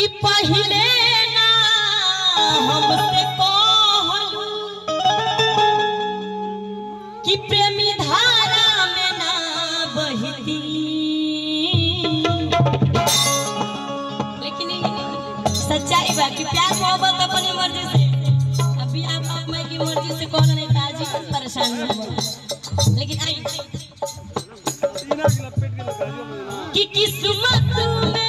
कि पहले ना हमसे कहलू कि प्रेमी धारा में ना बहती, लेकिन सच्चाई बा कि प्यार मोहब्बत अपनी मर्जी से, अभी आप माई की मर्जी से कौन नहीं था जीवन परेशान हो। लेकिन आई कि किस्मत में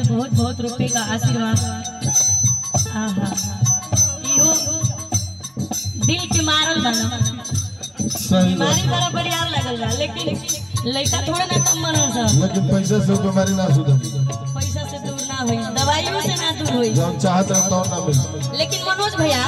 बहुत बहुत रुपए का आशीर्वाद। दिल के मारल बना बीमारी बड़ा बढ़िया लगल बा, लेकिन लड़का थोड़ा ना कम बनल सा, लेकिन पैसा से बीमारी ना सुधर, पैसा से दूर ना होई, दवाइयों से ना दूर होई, जब चाहत रहो तो ना मिल। लेकिन मनोज भैया